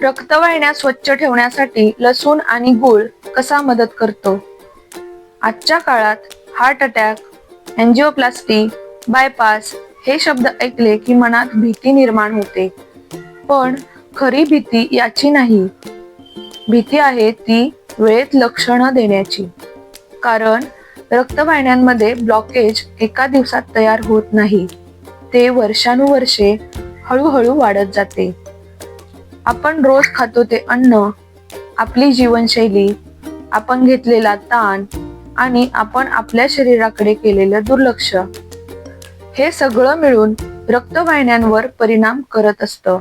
रक्तवाहिन्या स्वच्छ ठेवण्यासाठी लसूण आणि गूळ कसा मदत करतो? आजच्या काळात हार्ट अटॅक, एंजिओप्लास्टी, बायपास हे शब्द ऐकले की मनात भीती निर्माण होते. पण खरी भीती याची नाही. भीती आहे ती वेळेत लक्ष न देण्याची. कारण रक्तवाहिन्यांमध्ये ब्लॉकेज एका दिवसात तयार होत नाही. ते वर्षानुवर्षे हळूहळू वाढत जाते. आपण रोज खातो ते अन्न, आपली जीवनशैली, आपण घेतलेला ताण आणि आपण आपल्या शरीराकडे केलेलं दुर्लक्ष, हे सगळं मिळून रक्तवाहिन्यांवर परिणाम करत असतं.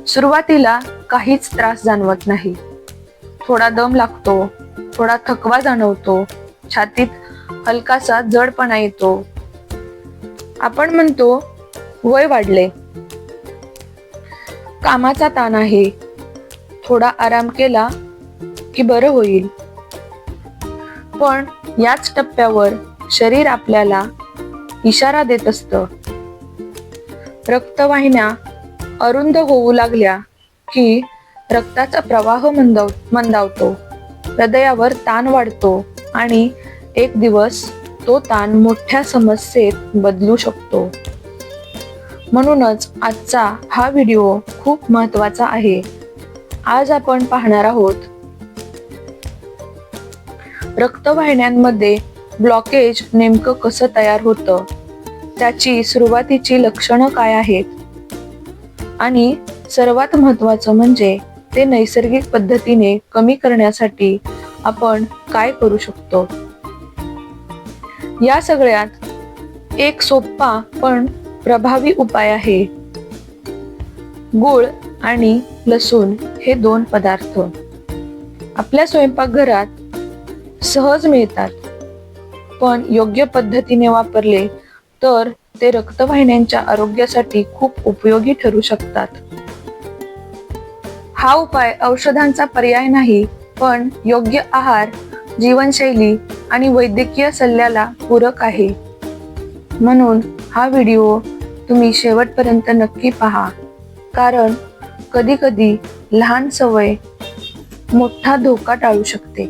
सुरुवातीला काहीच त्रास जाणवत नाही. थोडा दम लागतो, थोडा थकवा जाणवतो, छातीत हलकासा जडपणा येतो. आपण म्हणतो वय वाढले, कामाचा ताण आहे, थोडा आराम केला की बरं होईल. पण याच टप्प्यावर शरीर आपल्याला इशारा देत असतं. रक्तवाहिन्या अरुंद होऊ लागल्या की रक्ताचा प्रवाह मंदावतो, हृदयावर ताण वाढतो आणि एक दिवस तो ताण मोठ्या समस्येत बदलू शकतो. म्हणूनच आजचा हा व्हिडिओ खूप महत्त्वाचा आहे. आज आपण पाहणार आहोत रक्तवाहिन्यांमध्ये ब्लॉकेज नेमकं कसं तयार होतं, त्याची सुरुवातीची लक्षणं काय आहेत आणि सर्वात महत्त्वाचं म्हणजे ते नैसर्गिक पद्धतीने कमी करण्यासाठी आपण काय करू शकतो. या सगळ्यात एक सोपा पण प्रभावी उपाय आहे. गूळ आणि लसूण हे 2 पदार्थ आपल्या स्वयंपाकघरात सहज मिळतात, पण योग्य पद्धतीने वापरले तर ते रक्तवाहिन्यांच्या आरोग्यासाठी खूप उपयोगी ठरू शकतात. हा उपाय औषधांचा पर्याय नाही, पण योग्य आहार, जीवनशैली आणि वैद्यकीय सल्ल्याला पूरक आहे. म्हणून हा व्हिडिओ तुम्ही शेवटपर्यंत नक्की पहा, कारण कधी-कधी लहान सवय मोठा धोका टाळू शकते.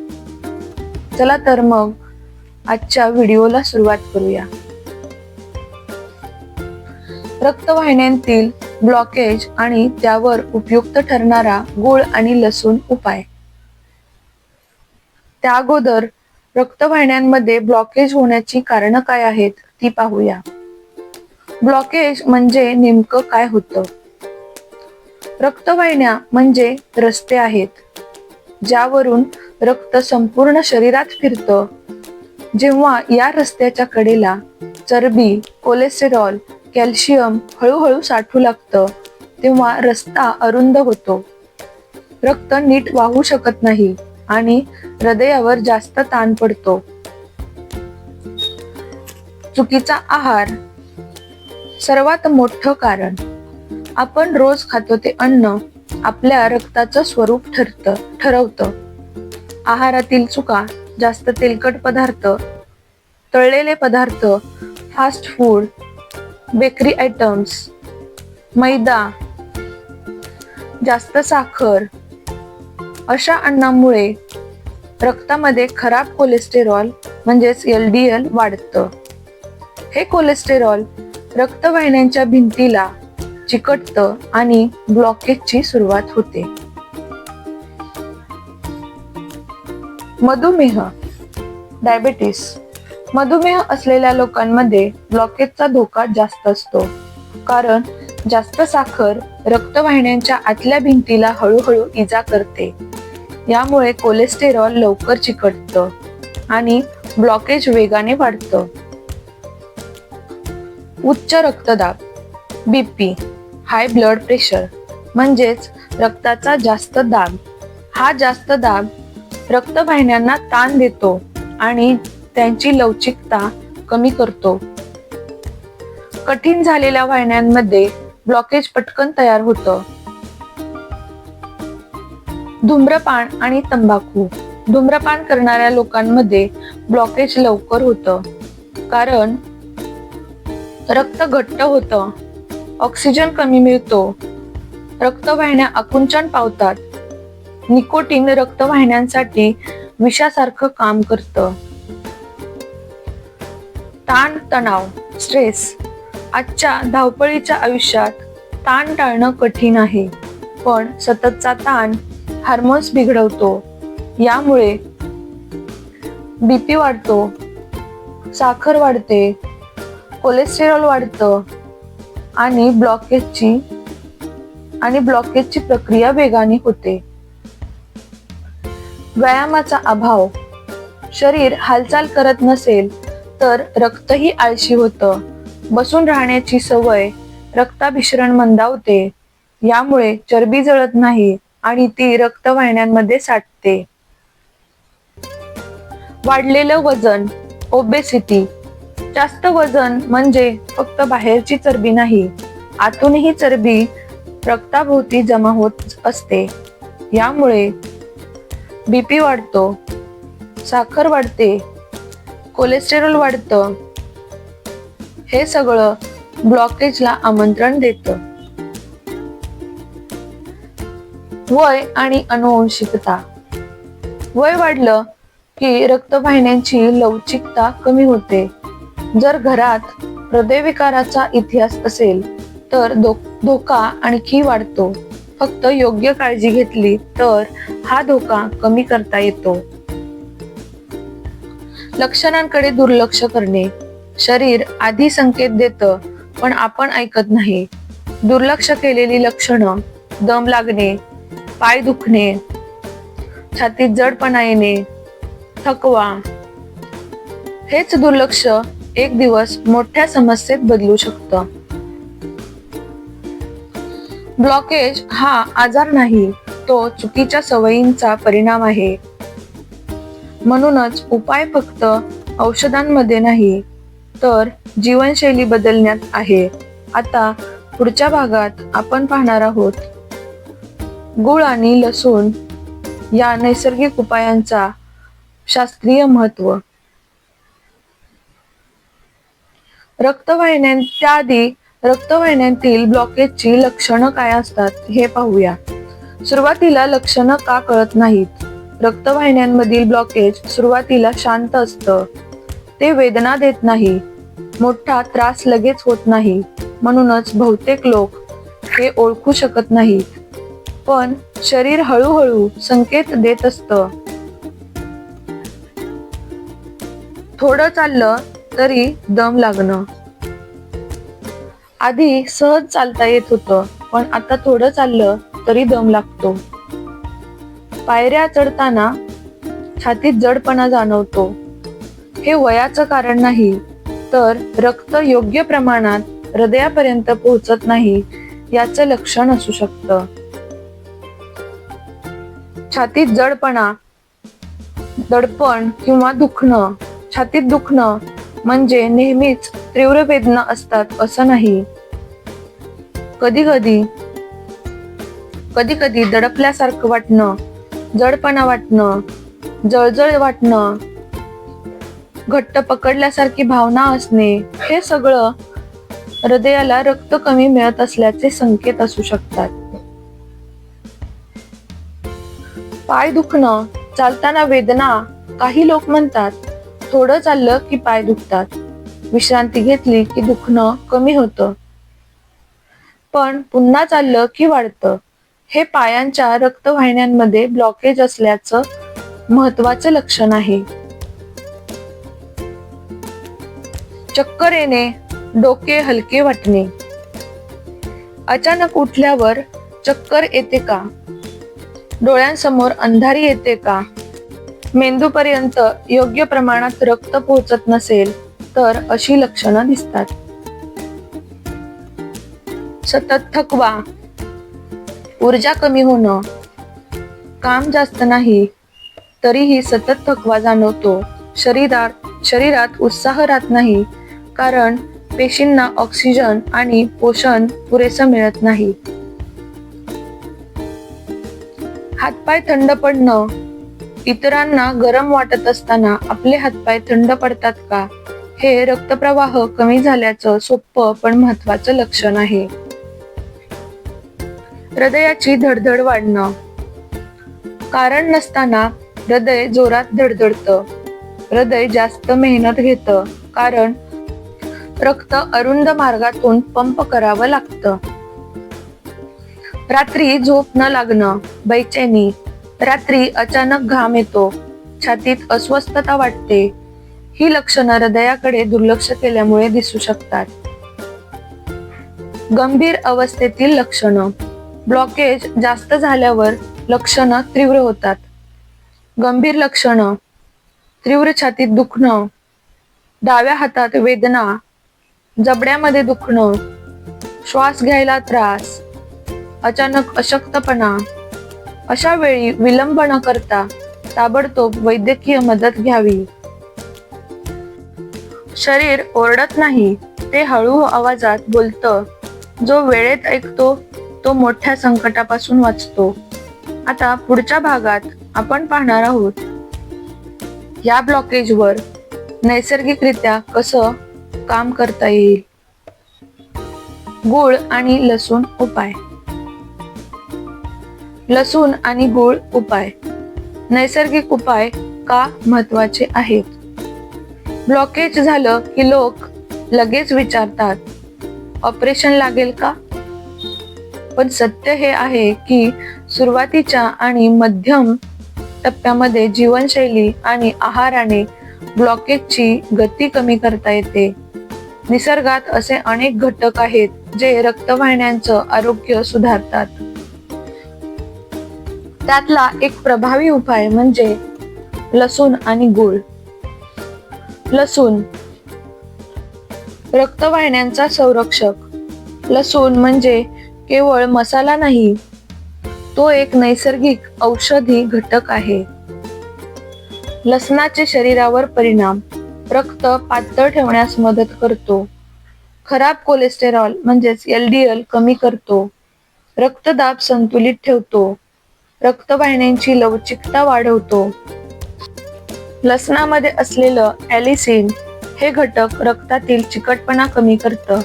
चला तर मग आजच्या व्हिडिओला सुरुवात करूया. रक्तवाहिन्यांतील ब्लॉकेज आणि त्यावर उपयुक्त ठरणारा गूळ आणि लसूण उपाय. त्या अगोदर रक्तवाहिन्यांमध्ये ब्लॉकेज होण्याची कारणं काय आहेत ती पाहूया. ब्लॉकेज म्हणजे नेमकं काय होतं? रक्तवाहिन्या म्हणजे रस्ते आहेत ज्यावरून रक्त संपूर्ण शरीरात फिरतं. जेव्हा या रस्त्याच्या कडेला चरबी, कोलेस्टेरॉल, कॅल्शियम हळूहळू साठू लागतं, तेव्हा रस्ता अरुंद होतो. रक्त नीट वाहू शकत नाही आणि हृदयावर जास्त ताण पडतो. चुकीचा आहार सर्वात मोठं कारण. आपण रोज खातो ते अन्न आपल्या रक्ताचं स्वरूप ठरवतं. आहारातील चुका, जास्त तेलकट पदार्थ, तळलेले पदार्थ, फास्ट फूड, बेकरी आयटम्स, मैदा, जास्त साखर, अशा अन्नामुळे रक्तामध्ये खराब कोलेस्टेरॉल म्हणजेच LDL वाढतं. हे कोलेस्टेरॉल रक्तवाहिन्यांच्या भिंतीला चिकटतं आणि ब्लॉकेजची सुरुवात होते. मधुमेह, डायबेटीस. मधुमेह असलेल्या लोकांमध्ये ब्लॉकेजचा धोका जास्त असतो, कारण जास्त साखर रक्तवाहिन्यांच्या आतल्या भिंतीला हळूहळू इजा करते. यामुळे कोलेस्टेरॉल लवकर चिकटतं आणि ब्लॉकेज वेगाने वाढतं. उच्च रक्तदाब, BP, हाय ब्लड प्रेशर म्हणजेच रक्ताचा जास्त दाब. हा जास्त दाब रक्तवाहिन्यांना ताण देतो आणि त्यांची लवचिकता कमी करतो. कठीण झालेल्या वाहिन्यांमध्ये ब्लॉकेज पटकन तयार होतं. धूम्रपान आणि तंबाखू. धूम्रपान करणाऱ्या लोकांमध्ये ब्लॉकेज लवकर होतं, कारण रक्त घट्ट होतं, ऑक्सिजन कमी मिळतो रक्तवाहिन्या आकुंचन पावतात. निकोटीन रक्तवाहिन्यांसाठी विषासारखं काम करतं. ताण तणाव, स्ट्रेस. आजच्या धावपळीच्या आयुष्यात ताण टाळणं कठीण आहे, पण सततचा ताण हार्मोन्स बिघडवतो. यामुळे बीपी वाढतो, साखर वाढते, कोलेस्टेरॉल वाढतं आणि ब्लॉकेजची प्रक्रिया वेगाने होते. व्यायामाचा अभाव. शरीर हालचाल करत नसेल तर रक्तही आळशी होतं. बसून राहण्याची सवय रक्ताभिसरण मंदावते. यामुळे चरबी जळत नाही आणि ती रक्तवाहिन्यांमध्ये साठते. वाढलेलं वजन, ओबेसिटी. जास्त वजन म्हणजे फक्त बाहेरची चरबी नाही, आतूनही चरबी रक्ताभोवती जमा होत असते. यामुळे बीपी वाढतो, साखर वाढते, कोलेस्टेरॉल वाढतं. हे सगळं ब्लॉकेजला आमंत्रण देतं. वय आणि अनुवंशिकता. वय वाढलं की रक्तवाहिन्यांची लवचिकता कमी होते. जर घरात हृदयविकाराचा इतिहास असेल तर धोका आणखी वाढतो. फक्त योग्य काळजी घेतली तर हा धोका कमी करता येतो. लक्षणांकडे दुर्लक्ष करणे. शरीर आधी संकेत देतं, पण आपण ऐकत नाही. दुर्लक्ष केलेली लक्षणं, दम लागणे, पाय दुखणे, छातीत जडपणा येणे, थकवा. हेच दुर्लक्ष एक दिवस मोठ्या समस्येत बदलू शकतं. ब्लॉकेज हा आजार नाही, तो चुकीच्या सवयींचा परिणाम आहे. म्हणूनच उपाय फक्त औषधांमध्ये नाही, तर जीवनशैली बदलण्यात आहे. आता पुढच्या भागात आपण पाहणार आहोत गूळ आणि लसूण या नैसर्गिक उपायांचा शास्त्रीय महत्त्व. त्याआधी रक्तवाहिन्यांतील ब्लॉकेजची लक्षणं काय असतात हे पाहूया. सुरुवातीला लक्षणं का कळत नाहीत? रक्तवाहिन्यांमधील ब्लॉकेज सुरुवातीला शांत असतं. ते वेदना देत नाही, मोठा त्रास लगेच होत नाही. म्हणूनच बहुतेक लोक हे ओळखू शकत नाहीत. पण शरीर हळूहळू संकेत देत असतं. थोडं चाललं तरी दम लागणं. आधी सहज चालता येत होतं, पण आता थोडं चाललं तरी दम लागतो. पायऱ्या चढताना छातीत जडपणा जाणवतो. हे वयाचं कारण नाही, तर रक्त योग्य प्रमाणात हृदयापर्यंत पोहोचत नाही याचं लक्षण असू शकतं. छातीत जडपणा, दडपण किंवा दुखणं. छातीत दुखणं म्हणजे नेहमीच तीव्र वेदना असतात असं नाही. कधी कधी दडपल्यासारखं वाटणं, जडपणा वाटणं, जळजळ वाटणं, घट्ट पकडल्यासारखी भावना असणे, हे सगळं हृदयाला रक्त कमी मिळत असल्याचे संकेत असू शकतात. पाय दुखणं, चालताना वेदना. काही लोक म्हणतात थोडं चाललं की पाय दुखतात, विश्रांती घेतली की दुखणं कमी होतं. पण पुन्हा चाललं की वाढतं. हे पायांच्या रक्तवाहिन्यांमध्ये ब्लॉकेज असल्याचं महत्वाचं लक्षण आहे. चक्कर येणे, डोके हलके वाटणे. अचानक उठल्यावर चक्कर येते का? डोळ्यांसमोर अंधारी येते का? मेंदूपर्यंत योग्य प्रमाणात रक्त पोहोचत नसेल तर अशी लक्षणं दिसतात. सतत थकवा, ऊर्जा कमी होणं, काम जास्त नाही तरीही सतत थकवा जाणवतो. शरीरात उत्साह राहत नाही, कारण पेशींना ऑक्सिजन आणि पोषण पुरेसं मिळत नाही. हातपाय थंड पडणं. इतरांना गरम वाटत असताना आपले हातपाय थंड पडतात का? हे रक्तप्रवाह कमी झाल्याचं सोपं पण महत्वाचं लक्षण आहे. हृदयाची धडधड वाढणं. कारण नसताना हृदय जोरात धडधडतं. हृदय जास्त मेहनत घेतं कारण रक्त अरुंद मार्गातून पंप करावं लागतं. रात्री झोप न लागणं, बेचैनी. रात्री अचानक घाम येतो, छातीत अस्वस्थता वाटते. ही लक्षणं हृदयाकडे दुर्लक्ष केल्यामुळे दिसू शकतात. गंभीर अवस्थेतील लक्षणं. ब्लॉकेज जास्त झाल्यावर लक्षणं तीव्र होतात. गंभीर लक्षणं: तीव्र छातीत दुखणं, डाव्या हातात वेदना, जबड्यामध्ये दुखणं, श्वास घ्यायला त्रास, अचानक अशक्तपणा. अशा वेळी विलंब न करता ताबडतोब वैद्यकीय मदत घ्यावी. शरीर ओरडत नाही, ते हळू आवाजात बोलतं. जो वेळेत ऐकतो तो मोठ्या संकटापासून वाचतो. आता पुढच्या भागात आपण पाहणार आहोत या ब्लॉकेजवर नैसर्गिकरित्या कसं काम करता येईल. गूळ आणि लसूण उपाय. लसूण आणि गूळ उपाय. नैसर्गिक उपाय का महत्वाचे आहेत? ब्लॉकेज झालं की लोक लगेच विचारतात, ऑपरेशन लागेल का? पण सत्य हे आहे की सुरुवातीच्या आणि मध्यम टप्प्यामध्ये जीवनशैली आणि आहाराने ब्लॉकेजची गती कमी करता येते. निसर्गात असे अनेक घटक आहेत जे रक्तवाहिन्यांचं आरोग्य सुधारतात. त्यातला एक प्रभावी उपाय म्हणजे लसूण आणि गूळ. लसूण रक्तवाहिन्यांचा संरक्षक. लसूण म्हणजे केवळ मसाला नाही, तो एक नैसर्गिक औषधी घटक आहे. लसणाचे शरीरावर परिणाम. रक्त पातळ ठेवण्यास मदत करतो. खराब कोलेस्टेरॉल म्हणजेच LDL कमी करतो. रक्तदाब संतुलित ठेवतो. रक्तवाहिन्यांची लवचिकता वाढवतो. लसणामध्ये असलेलं ॲलिसिन हे घटक रक्तातील चिकटपणा कमी करतं.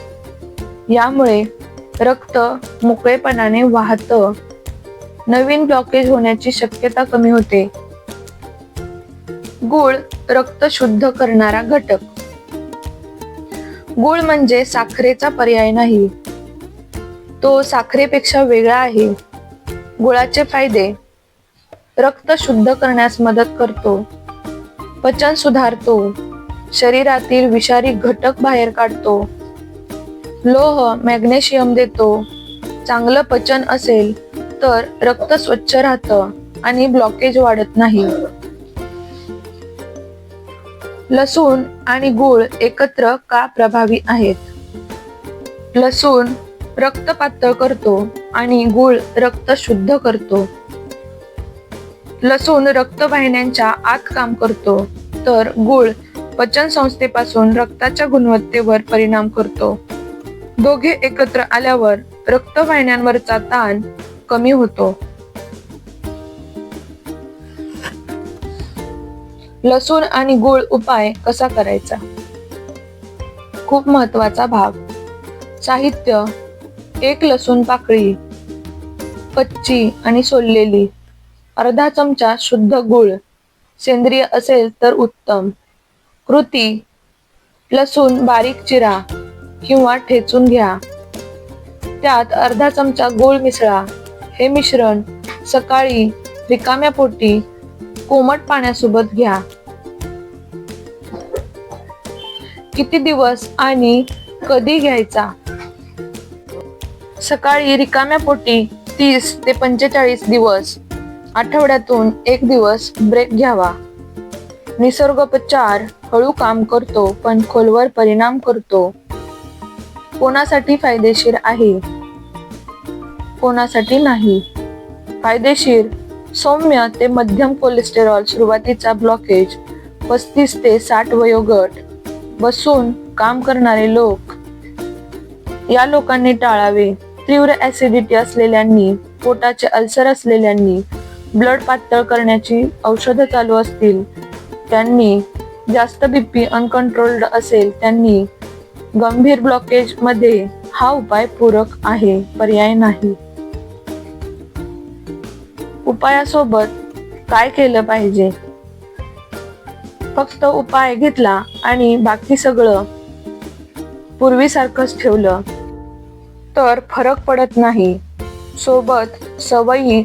यामुळे रक्त मोकळेपणाने वाहतं. नवीन ब्लॉकेज होण्याची शक्यता कमी होते. गूळ रक्त शुद्ध करणारा घटक. गूळ म्हणजे साखरेचा पर्याय नाही, तो साखरेपेक्षा वेगळा आहे. गुळाचे फायदे: रक्त शुद्ध करण्यास मदत करतो, पचन सुधारतो, शरीरातील विषारी घटक बाहेर काढतो, लोह मॅग्नेशियम देतो. चांगलं पचन असेल तर रक्त स्वच्छ राहतं आणि ब्लॉकेज वाढत नाही. लसूण आणि गूळ एकत्र का प्रभावी आहेत? लसूण रक्त पातळ करतो आणि गूळ रक्त शुद्ध करतो. लसूण रक्तवाहिन्यांच्या आत काम करतो, तर गूळ पचन संस्थेपासून रक्ताच्या गुणवत्तेवर परिणाम करतो. दोघे एकत्र आल्यावर रक्तवाहिन्यांवरचा ताण कमी होतो. लसूण आणि गूळ उपाय कसा करायचा? खूप महत्वाचा भाग. साहित्य: 1 लसूण पाकळी, कच्ची आणि सोललेली. अर्धा चमचा शुद्ध गूळ, सेंद्रिय असेल तर उत्तम. कृती: लसूण बारीक चिरा किंवा ठेचून घ्या. त्यात अर्धा चमचा गूळ मिसळा. हे मिश्रण सकाळी रिकाम्या पोटी कोमट पाण्यासोबत घ्या. किती दिवस आणि कधी घ्यायचा? सकाळी रिकाम्या पोटी 30 ते 45 दिवस. आठवड्यातून 1 दिवस ब्रेक घ्यावा. निसर्गोपचार हळू काम करतो पण खोलवर परिणाम करतो. कोणासाठी फायदेशीर आहे, कोणासाठी नाही? फायदेशीर: सौम्य ते मध्यम कोलेस्टेरॉल सुरुवातीचा ब्लॉकेज, 35 ते 60 वयोगट, बसून काम करणारे लोक. या लोकांनी टाळावे. तीव्र ऍसिडिटी असलेल्यांनी, पोटाचे अल्सर असलेल्यांनी, ब्लड पातळ करण्याची औषधं चालू असतील त्यांनी, जास्त BP अनकंट्रोल्ड असेल त्यांनी. गंभीर ब्लॉकेज मध्ये हा उपाय पूरक आहे, पर्याय नाही. उपायासोबत काय केलं पाहिजे? फक्त उपाय घेतला आणि बाकी सगळं पूर्वीसारखंच ठेवलं तर फरक पडत नाही. सोबत सवयी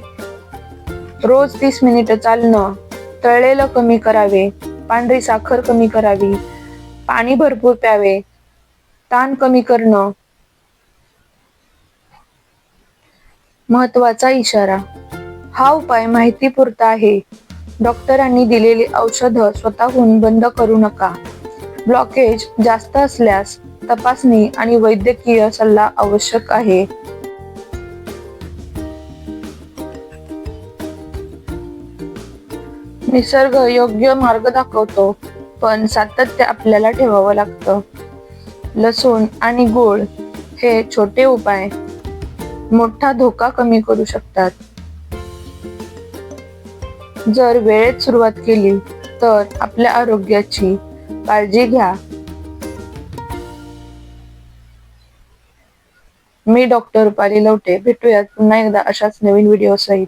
रोज 30 मिनिटं चालणं, तळलेलं कमी करावे, पांढरी साखर कमी करावी, पाणी भरपूर प्यावे, ताण कमी करणं. महत्वाचा इशारा, हा उपाय माहितीपुरता आहे. डॉक्टरांनी दिलेली औषधं स्वतःहून बंद करू नका. ब्लॉकेज जास्त असल्यास तपासणी आणि वैद्यकीय सल्ला आवश्यक आहे. निसर्ग योग्य मार्ग दाखवतो, पण सातत्य आपल्याला ठेवावं लागतं. लसूण आणि गूळ हे छोटे उपाय मोठा धोका कमी करू शकतात. जर वेळेत सुरुवात केली तर आपल्या आरोग्याची काळजी घ्या. मी डॉक्टर रुपाली लवटे. भेटूयात पुन्हा एकदा अशाच नवीन व्हिडिओ सहित.